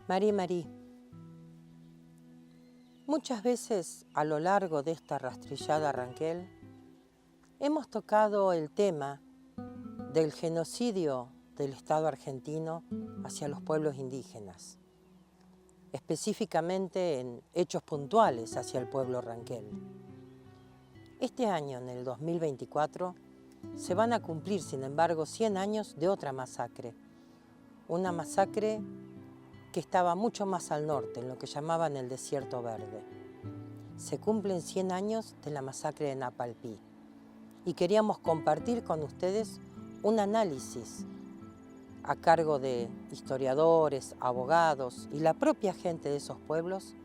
Marí, muchas veces a lo largo de esta rastrillada Ranquel hemos tocado el tema del genocidio del Estado argentino hacia los pueblos indígenas, específicamente en hechos puntuales hacia el pueblo Ranquel. Este año, en el 2024, se van a cumplir, sin embargo, 100 años de otra masacre, una masacre que estaba mucho más al norte, en lo que llamaban el Desierto Verde. Se cumplen 100 años de la masacre de Napalpí y queríamos compartir con ustedes un análisis a cargo de historiadores, abogados y la propia gente de esos pueblos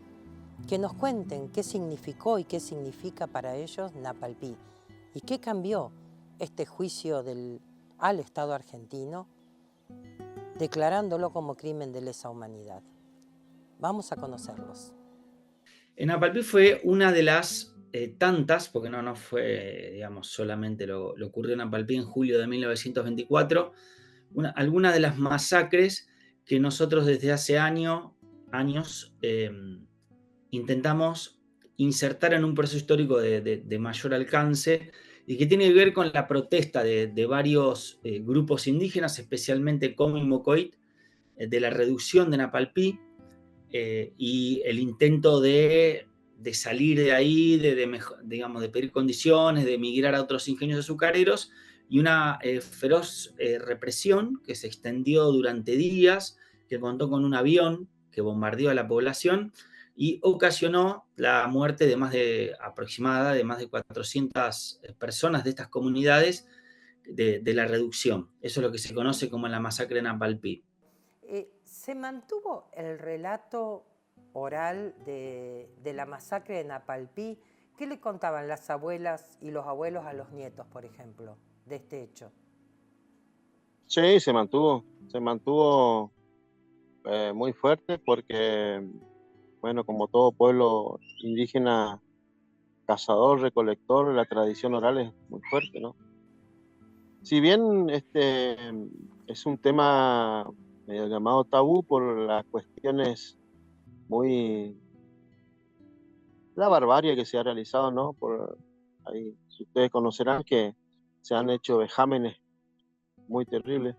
que nos cuenten qué significó y qué significa para ellos Napalpí y qué cambió este juicio al Estado argentino declarándolo como crimen de lesa humanidad. Vamos a conocerlos. En Napalpí fue una de las tantas, porque no fue, digamos, solamente lo ocurrió en Napalpí en julio de 1924, alguna de las masacres que nosotros desde hace años intentamos insertar en un proceso histórico de mayor alcance y que tiene que ver con la protesta de varios grupos indígenas, especialmente Como y Mocoit, de la reducción de Napalpí y el intento de salir de ahí, digamos, de pedir condiciones, de emigrar a otros ingenios azucareros, y una feroz represión que se extendió durante días, que contó con un avión que bombardeó a la población y ocasionó la muerte aproximada de más de 400 personas de estas comunidades de la reducción. Eso es lo que se conoce como la masacre de Napalpí. ¿Se mantuvo el relato oral de la masacre de Napalpí? ¿Qué le contaban las abuelas y los abuelos a los nietos, por ejemplo, de este hecho? Sí, se mantuvo muy fuerte porque, bueno, como todo pueblo indígena, cazador, recolector, la tradición oral es muy fuerte, ¿no? Si bien es un tema medio llamado tabú por las cuestiones muy, la barbarie que se ha realizado, ¿no? Ahí, ustedes conocerán que se han hecho vejámenes muy terribles.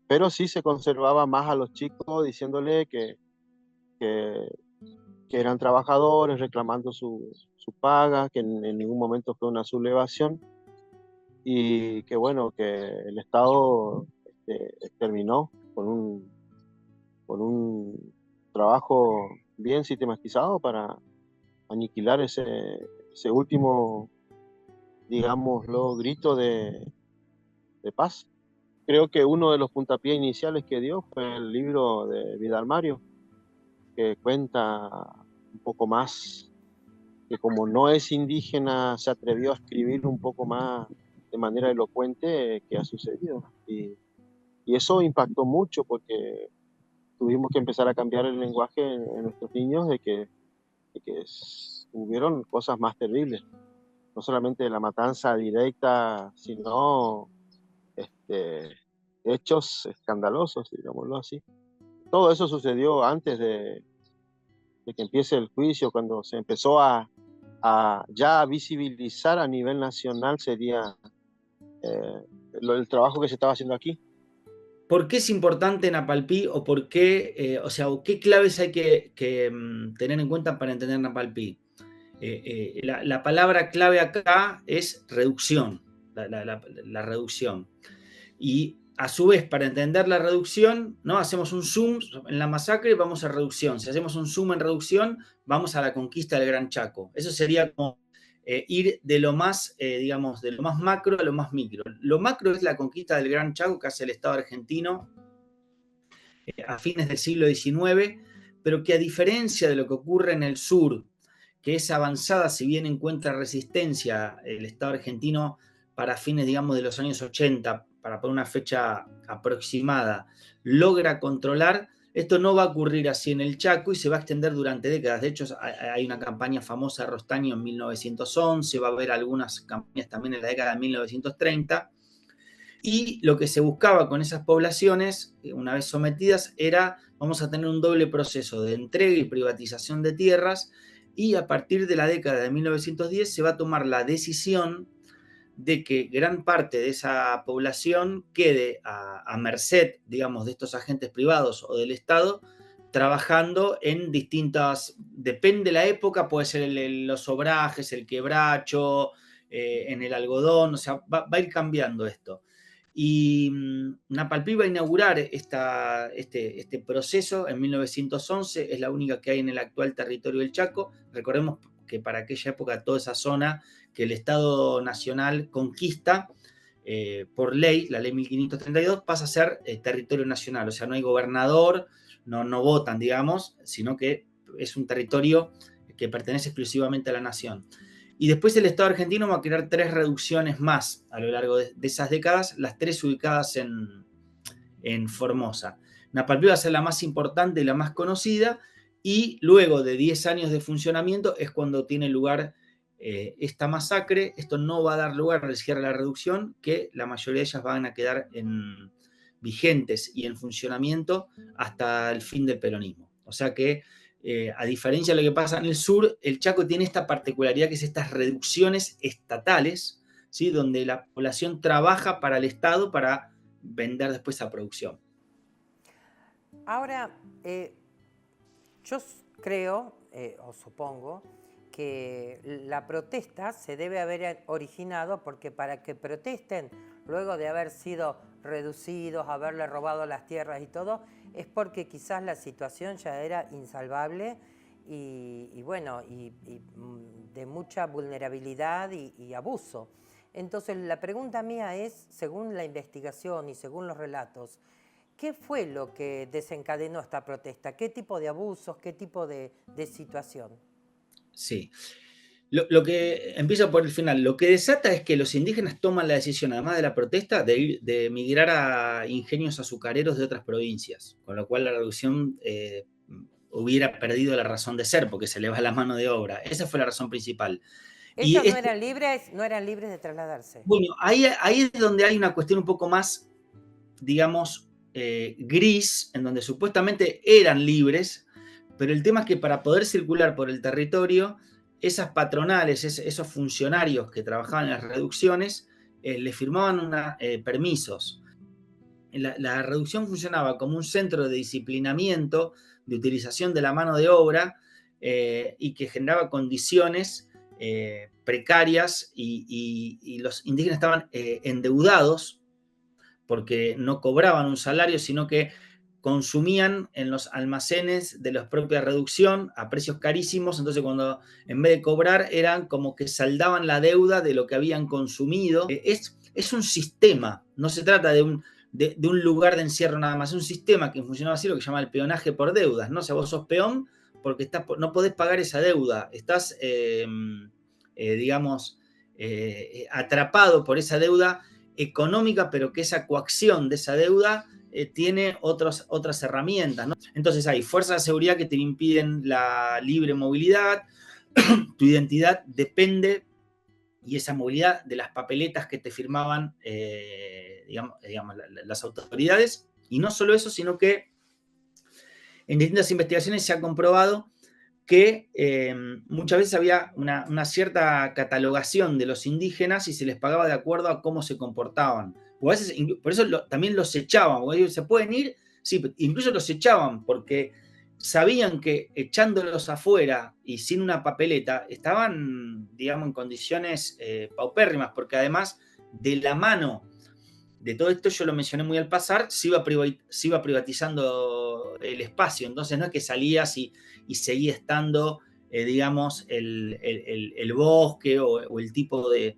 Pero sí se conservaba más a los chicos diciéndole que, que eran trabajadores, reclamando su paga, que en ningún momento fue una sublevación y que bueno, que el Estado terminó con un trabajo bien sistematizado para aniquilar ese último, digámoslo, grito de paz. Creo que uno de los puntapiés iniciales que dio fue el libro de Vidal Mario, que cuenta un poco más, que como no es indígena, se atrevió a escribir un poco más de manera elocuente qué ha sucedido. Y eso impactó mucho porque tuvimos que empezar a cambiar el lenguaje en nuestros niños hubieron cosas más terribles. No solamente la matanza directa, sino este, hechos escandalosos, digámoslo así. Todo eso sucedió antes de que empiece el juicio, cuando se empezó ya a visibilizar a nivel nacional sería el trabajo que se estaba haciendo aquí. ¿Por qué es importante Napalpí o por qué, o qué claves hay que tener en cuenta para entender Napalpí? La palabra clave acá es reducción, la reducción. Y a su vez, para entender la reducción, ¿no? Hacemos un zoom en la masacre y vamos a reducción. Si hacemos un zoom en reducción, vamos a la conquista del Gran Chaco. Eso sería como ir de lo más, digamos, de lo más macro a lo más micro. Lo macro es la conquista del Gran Chaco que hace el Estado argentino a fines del siglo XIX, pero que a diferencia de lo que ocurre en el sur, que es avanzada, si bien encuentra resistencia el Estado argentino para fines, digamos, de los años 80, para poner una fecha aproximada, logra controlar. Esto no va a ocurrir así en el Chaco y se va a extender durante décadas. De hecho, hay una campaña famosa de Rostaño en 1911, va a haber algunas campañas también en la década de 1930. Y lo que se buscaba con esas poblaciones, una vez sometidas, era, vamos a tener un doble proceso de entrega y privatización de tierras, y a partir de la década de 1910 se va a tomar la decisión de que gran parte de esa población quede a merced, digamos, de estos agentes privados o del Estado, trabajando en distintas, depende de la época, puede ser los obrajes, el quebracho, en el algodón, o sea, va a ir cambiando esto. Y Napalpí va a inaugurar este proceso en 1911, es la única que hay en el actual territorio del Chaco. Recordemos que para aquella época toda esa zona que el Estado Nacional conquista por ley, la ley 1532, pasa a ser territorio nacional, o sea, no hay gobernador, no votan, digamos, sino que es un territorio que pertenece exclusivamente a la nación. Y después el Estado argentino va a crear 3 reducciones más a lo largo de esas décadas, las 3 ubicadas en Formosa. Napalpí va a ser la más importante y la más conocida, y luego de 10 años de funcionamiento es cuando tiene lugar esta masacre. Esto no va a dar lugar al cierre de la reducción, que la mayoría de ellas van a quedar vigentes y en funcionamiento hasta el fin del peronismo. O sea que, a diferencia de lo que pasa en el sur, el Chaco tiene esta particularidad que es estas reducciones estatales, ¿sí? Donde la población trabaja para el Estado para vender después esa producción. Ahora, yo creo, o supongo, que la protesta se debe haber originado porque para que protesten luego de haber sido reducidos, haberle robado las tierras y todo, es porque quizás la situación ya era insalvable y bueno, y de mucha vulnerabilidad y abuso. Entonces la pregunta mía es, según la investigación y según los relatos, ¿qué fue lo que desencadenó esta protesta? ¿Qué tipo de abusos? ¿Qué tipo de situación? Sí. Lo que empieza por el final, lo que desata es que los indígenas toman la decisión, además de la protesta, de migrar a ingenios azucareros de otras provincias, con lo cual la reducción hubiera perdido la razón de ser, porque se le va la mano de obra. Esa fue la razón principal. ¿Ellos no eran libres de trasladarse? Bueno, ahí es donde hay una cuestión un poco más, digamos, gris, en donde supuestamente eran libres, pero el tema es que para poder circular por el territorio, esas patronales, esos funcionarios que trabajaban en las reducciones, les firmaban permisos. La reducción funcionaba como un centro de disciplinamiento, de utilización de la mano de obra, y que generaba condiciones precarias, y los indígenas estaban endeudados porque no cobraban un salario, sino que consumían en los almacenes de la propia reducción a precios carísimos. Entonces, cuando en vez de cobrar, eran como que saldaban la deuda de lo que habían consumido. Es un sistema, no se trata de un lugar de encierro nada más, es un sistema que funcionaba así, lo que se llama el peonaje por deudas, ¿no? O sea, vos sos peón porque no podés pagar esa deuda, estás, digamos, atrapado por esa deuda económica, pero que esa coacción de esa deuda tiene otras herramientas, ¿no? Entonces hay fuerzas de seguridad que te impiden la libre movilidad, tu identidad depende, y esa movilidad, de las papeletas que te firmaban digamos, las autoridades. Y no solo eso, sino que en distintas investigaciones se ha comprobado que muchas veces había una cierta catalogación de los indígenas y se les pagaba de acuerdo a cómo se comportaban. O a veces, por eso también los echaban, porque se pueden ir, sí, incluso los echaban porque sabían que echándolos afuera y sin una papeleta estaban, digamos, en condiciones paupérrimas, porque además de la mano de todo esto, yo lo mencioné muy al pasar, se iba privatizando el espacio. Entonces no es que salías y seguía estando, digamos, el bosque o el tipo de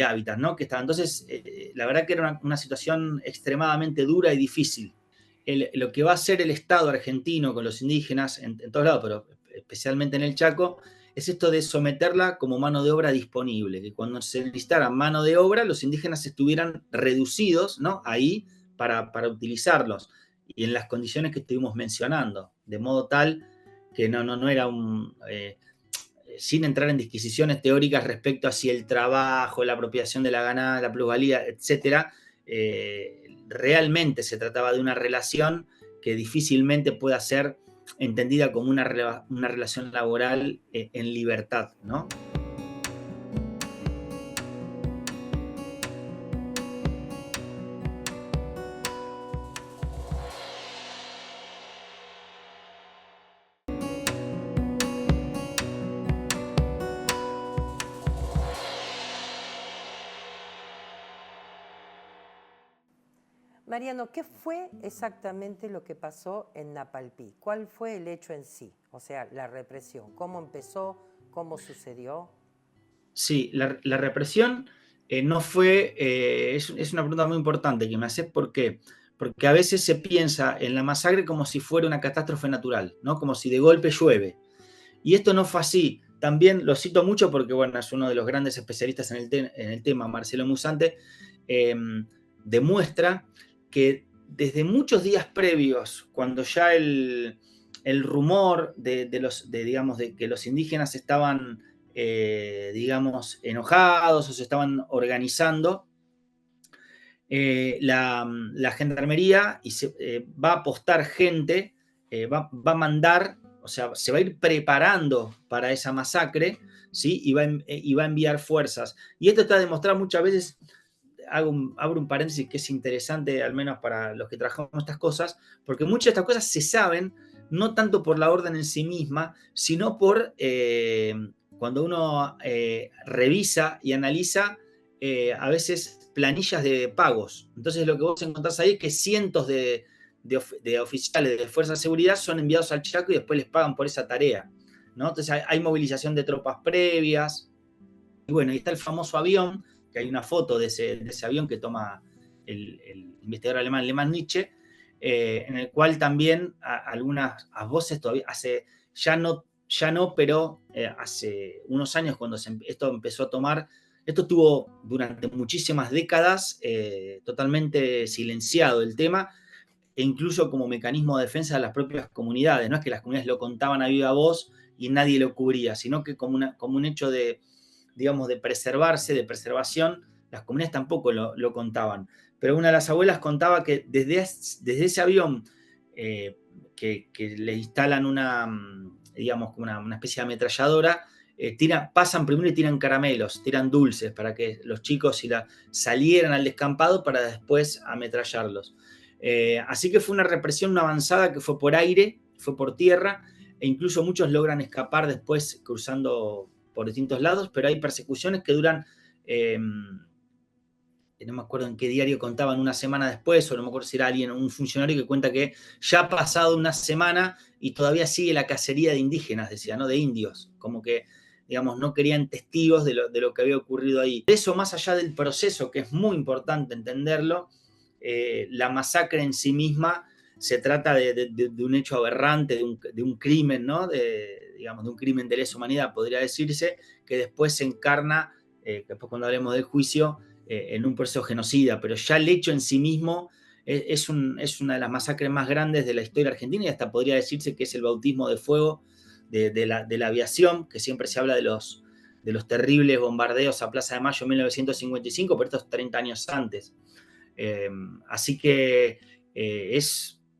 hábitat, ¿no? Que estaba. Entonces, la verdad que era una situación extremadamente dura y difícil. Lo que va a hacer el Estado argentino con los indígenas, en todos lados, pero especialmente en el Chaco, es esto de someterla como mano de obra disponible, que cuando se necesitara mano de obra, los indígenas estuvieran reducidos, ¿no? Ahí para utilizarlos, y en las condiciones que estuvimos mencionando, de modo tal que no era sin entrar en disquisiciones teóricas respecto a si el trabajo, la apropiación de la ganada, la plusvalía, etcétera, realmente se trataba de una relación que difícilmente pueda ser entendida como una relación laboral en libertad, ¿no? Mariano, ¿qué fue exactamente lo que pasó en Napalpí? ¿Cuál fue el hecho en sí? O sea, la represión. ¿Cómo empezó? ¿Cómo sucedió? Sí, la represión no fue, es una pregunta muy importante que me haces, ¿por qué? Porque a veces se piensa en la masacre como si fuera una catástrofe natural, ¿no? Como si de golpe llueve. Y esto no fue así. También lo cito mucho porque, bueno, es uno de los grandes especialistas en el tema, Marcelo Musante, eh, demuestra que desde muchos días previos, cuando ya el rumor digamos, de que los indígenas estaban, digamos, enojados o se estaban organizando, la gendarmería va a apostar gente, va a mandar, o sea, se va a ir preparando para esa masacre, ¿sí? Y va a enviar fuerzas. Y esto está demostrado muchas veces, abro un paréntesis que es interesante, al menos para los que trabajamos estas cosas, porque muchas de estas cosas se saben no tanto por la orden en sí misma, sino por cuando uno revisa y analiza a veces planillas de pagos. Entonces lo que vos encontrás ahí es que cientos de oficiales de Fuerza de Seguridad son enviados al Chaco y después les pagan por esa tarea, ¿no? Entonces hay movilización de tropas previas. Y bueno, ahí está el famoso avión, que hay una foto de ese avión que toma el investigador alemán Nietzsche, en el cual también algunas voces todavía ya no, pero hace unos años cuando esto empezó a tomar, esto tuvo durante muchísimas décadas totalmente silenciado el tema, e incluso como mecanismo de defensa de las propias comunidades. No es que las comunidades lo contaban a viva voz y nadie lo cubría, sino que como un hecho de, digamos, de preservarse, de preservación, las comunidades tampoco lo contaban. Pero una de las abuelas contaba que desde ese avión que le instalan digamos, una especie de ametralladora, pasan primero y tiran caramelos, tiran dulces para que los chicos salieran al descampado para después ametrallarlos. Así que fue una represión, una avanzada que fue por aire, fue por tierra, e incluso muchos logran escapar después cruzando por distintos lados, pero hay persecuciones que duran, no me acuerdo en qué diario contaban, una semana después, o no me acuerdo si era alguien, un funcionario que cuenta que ya ha pasado una semana y todavía sigue la cacería de indígenas, decía, ¿no? De indios, como que, digamos, no querían testigos de lo que había ocurrido ahí. Eso, más allá del proceso, que es muy importante entenderlo, la masacre en sí misma se trata de un hecho aberrante, de un crimen, ¿no? Digamos, de un crimen de lesa humanidad, podría decirse, que después se encarna, después cuando hablemos del juicio, en un proceso genocida, pero ya el hecho en sí mismo es una de las masacres más grandes de la historia argentina y hasta podría decirse que es el bautismo de fuego de la aviación, que siempre se habla de los terribles bombardeos a Plaza de Mayo en 1955, pero estos 30 años antes. Así que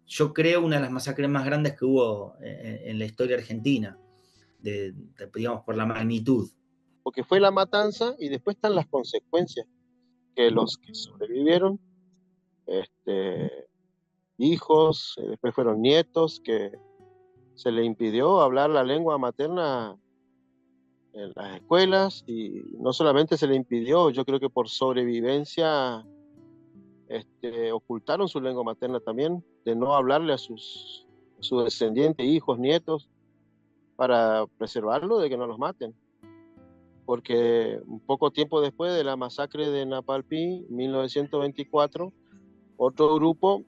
yo creo, una de las masacres más grandes que hubo en la historia argentina, digamos, por la magnitud. Porque fue la matanza y después están las consecuencias, que los que sobrevivieron, hijos, después fueron nietos, que se le impidió hablar la lengua materna en las escuelas, y no solamente se le impidió, yo creo que por sobrevivencia ocultaron su lengua materna también, de no hablarle a sus descendientes, hijos, nietos, para preservarlo de que no los maten. Porque un poco tiempo después de la masacre de Napalpí, 1924, otro grupo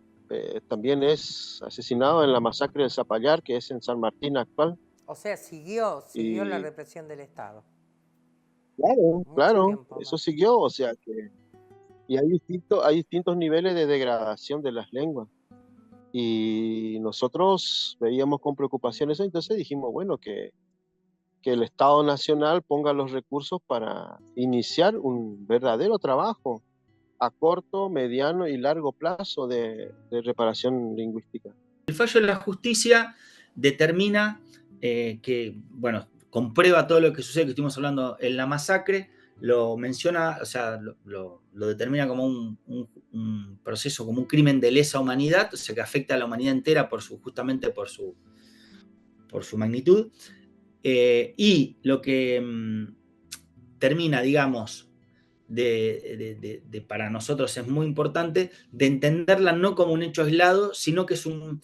también es asesinado en la masacre de Zapallar, que es en San Martín actual. O sea, siguió la Y represión del Estado. claro, Mucho claro, tiempo eso más. siguió, o sea que, y hay distintos niveles de degradación de las lenguas. Y nosotros veíamos con preocupación eso, entonces dijimos, bueno, que el Estado Nacional ponga los recursos para iniciar un verdadero trabajo a corto, mediano y largo plazo de reparación lingüística. El fallo de la justicia determina que, bueno, comprueba todo lo que sucede, que estuvimos hablando en la masacre, lo menciona, o sea, lo determina como un proceso, como un crimen de lesa humanidad, o sea, que afecta a la humanidad entera justamente por su magnitud. Y lo que termina, digamos, para nosotros es muy importante, de entenderla no como un hecho aislado, sino que es un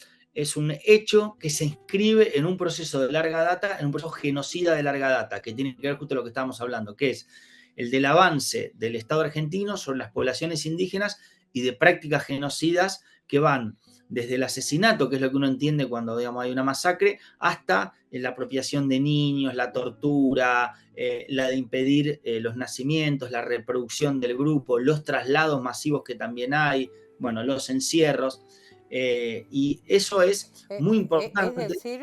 hecho que se inscribe en un proceso de larga data, en un proceso genocida de larga data, que tiene que ver justo lo que estábamos hablando, que es el del avance del Estado argentino sobre las poblaciones indígenas y de prácticas genocidas que van desde el asesinato, que es lo que uno entiende cuando, digamos, hay una masacre, hasta la apropiación de niños, la tortura, la de impedir los nacimientos, la reproducción del grupo, los traslados masivos que también hay, bueno, los encierros, y eso es muy Es importante. decir,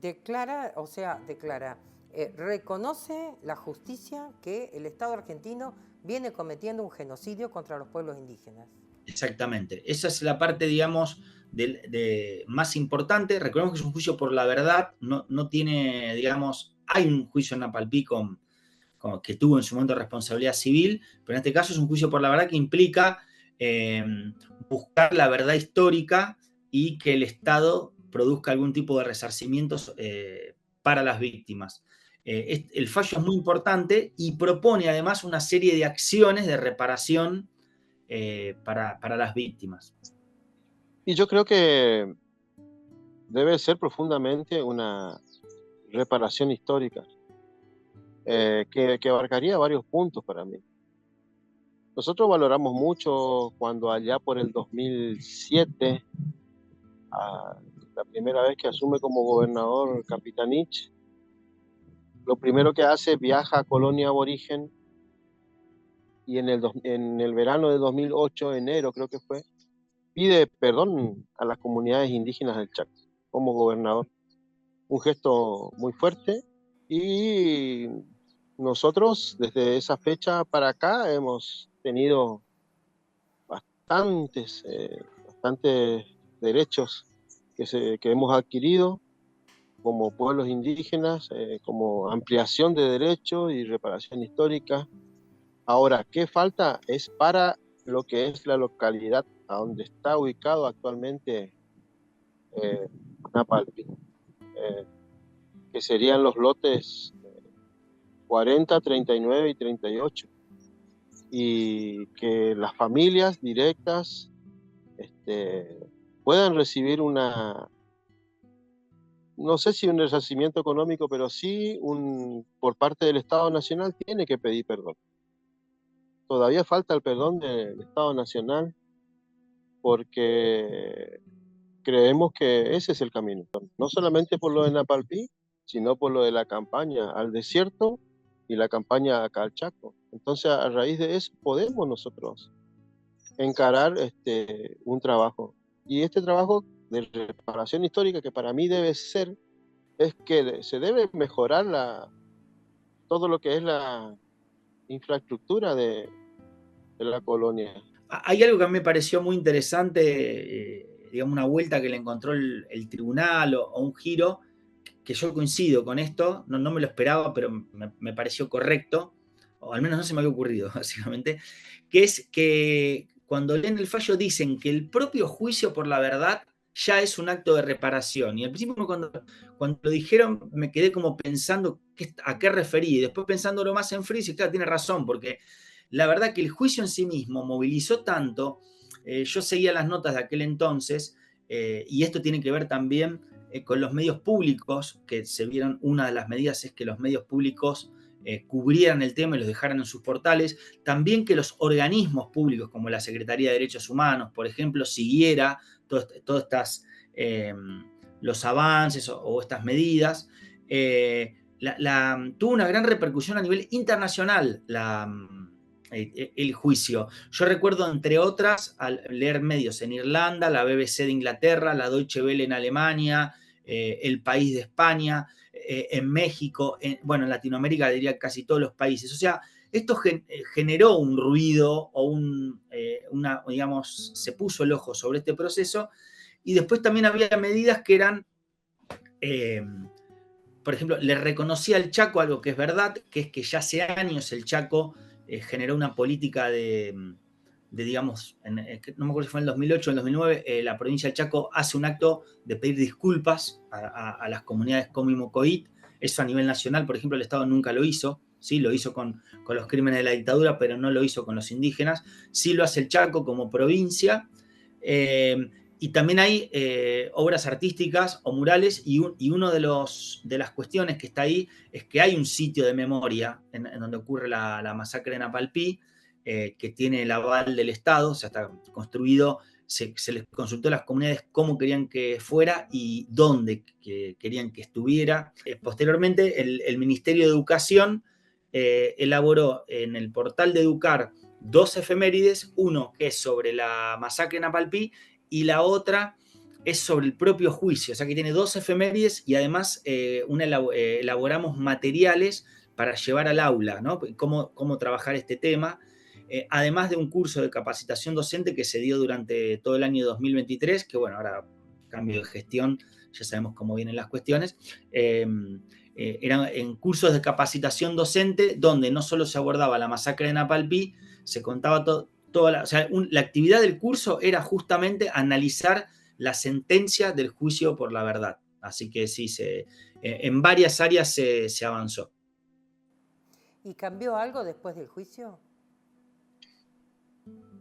declara, reconoce la justicia que el Estado argentino viene cometiendo un genocidio contra los pueblos indígenas. Exactamente. Esa es la parte, digamos, más importante. Recordemos que es un juicio por la verdad, no tiene, digamos, hay un juicio en Napalpí que tuvo en su momento responsabilidad civil, pero en este caso es un juicio por la verdad que implica buscar la verdad histórica y que el Estado produzca algún tipo de resarcimientos para las víctimas. El fallo es muy importante y propone además una serie de acciones de reparación para las víctimas. Y yo creo que debe ser profundamente una reparación histórica, que abarcaría varios puntos para mí. Nosotros valoramos mucho cuando allá por el 2007, la primera vez que asume como gobernador Capitanich, lo primero que hace, viaja a Colonia Aborigen, y en el verano de 2008, enero creo que fue, pide perdón a las comunidades indígenas del Chaco como gobernador. Un gesto muy fuerte, y nosotros desde esa fecha para acá hemos tenido bastantes derechos que hemos adquirido como pueblos indígenas, como ampliación de derechos y reparación histórica. Ahora, ¿qué falta? Es para lo que es la localidad a donde está ubicado actualmente Napalpí, que serían los lotes 40, 39 y 38. Y que las familias directas puedan recibir no sé si un resarcimiento económico, pero sí por parte del Estado Nacional tiene que pedir perdón. Todavía falta el perdón del Estado Nacional, porque creemos que ese es el camino. No solamente por lo de Napalpí, sino por lo de la campaña al desierto y la campaña acá al Chaco. Entonces, a raíz de eso, podemos nosotros encarar un trabajo. Y este trabajo de reparación histórica, que para mí debe ser, es que se debe mejorar todo lo que es la infraestructura de la colonia. Hay algo que a mí me pareció muy interesante, digamos, una vuelta que le encontró el tribunal o un giro, que yo coincido con esto, no me lo esperaba, pero me pareció correcto, o al menos no se me había ocurrido, básicamente, que es que cuando leen el fallo dicen que el propio juicio por la verdad ya es un acto de reparación. Y al principio cuando lo dijeron me quedé como pensando a qué referí, y después pensándolo más en frío, y claro, tiene razón, porque la verdad que el juicio en sí mismo movilizó tanto, yo seguía las notas de aquel entonces, y esto tiene que ver también con los medios públicos, que se vieron, una de las medidas es que los medios públicos cubrieran el tema y los dejaran en sus portales, también que los organismos públicos como la Secretaría de Derechos Humanos, por ejemplo, siguiera todos los avances o estas medidas. Tuvo una gran repercusión a nivel internacional el juicio. Yo recuerdo, entre otras, al leer medios en Irlanda, la BBC de Inglaterra, la Deutsche Welle en Alemania, El País de España, en México, en Latinoamérica diría casi todos los países. O sea, Esto generó un ruido o digamos, se puso el ojo sobre este proceso, y después también había medidas que eran, por ejemplo, le reconocía al Chaco algo que es verdad, que es que ya hace años el Chaco generó una política de digamos, no me acuerdo si fue en el 2008 o en el 2009, la provincia del Chaco hace un acto de pedir disculpas a las comunidades Comimo-Coit. Eso a nivel nacional, por ejemplo, el Estado nunca lo hizo. Sí, lo hizo con los crímenes de la dictadura, pero no lo hizo con los indígenas. Sí lo hace el Chaco como provincia. Y también hay obras artísticas o murales, y una de las cuestiones que está ahí es que hay un sitio de memoria en donde ocurre la masacre de Napalpí, que tiene el aval del Estado, o sea, está construido, se les consultó a las comunidades cómo querían que fuera y dónde querían que estuviera. Posteriormente, el Ministerio de Educación elaboró en el portal de Educar 2 efemérides, uno que es sobre la masacre de Napalpí y la otra es sobre el propio juicio, o sea que tiene 2 efemérides y además elaboramos materiales para llevar al aula, ¿no? Cómo trabajar este tema. Además de un curso de capacitación docente que se dio durante todo el año 2023, que bueno, ahora cambio de gestión, ya sabemos cómo vienen las cuestiones, eran en cursos de capacitación docente donde no solo se abordaba la masacre de Napalpí, se contaba o sea, la actividad del curso era justamente analizar la sentencia del juicio por la verdad. Así que sí, en varias áreas se avanzó. ¿Y cambió algo después del juicio?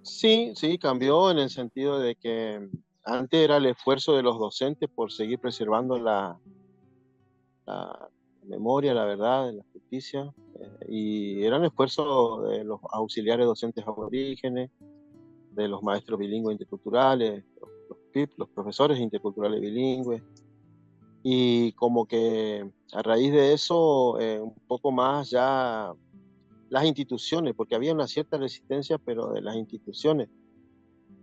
Sí, sí, cambió en el sentido de que antes era el esfuerzo de los docentes por seguir preservando la memoria, la verdad, la justicia, y era un esfuerzo de los auxiliares docentes aborígenes, de los maestros bilingües interculturales, los PIP, los profesores interculturales bilingües, y como que a raíz de eso, un poco más ya las instituciones, porque había una cierta resistencia, pero de las instituciones.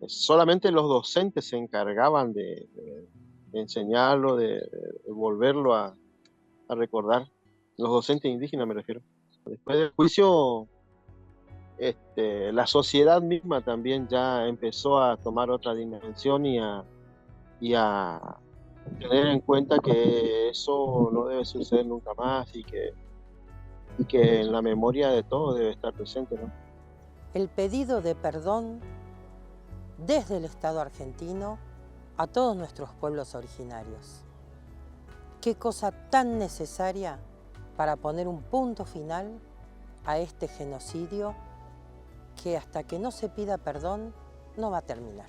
Solamente los docentes se encargaban de enseñarlo, de volverlo a recordar. Los docentes indígenas me refiero. Después del juicio, la sociedad misma también ya empezó a tomar otra dimensión y a tener en cuenta que eso no debe suceder nunca más y que en la memoria de todos debe estar presente, ¿no? El pedido de perdón desde el Estado argentino a todos nuestros pueblos originarios. Qué cosa tan necesaria para poner un punto final a este genocidio que hasta que no se pida perdón no va a terminar.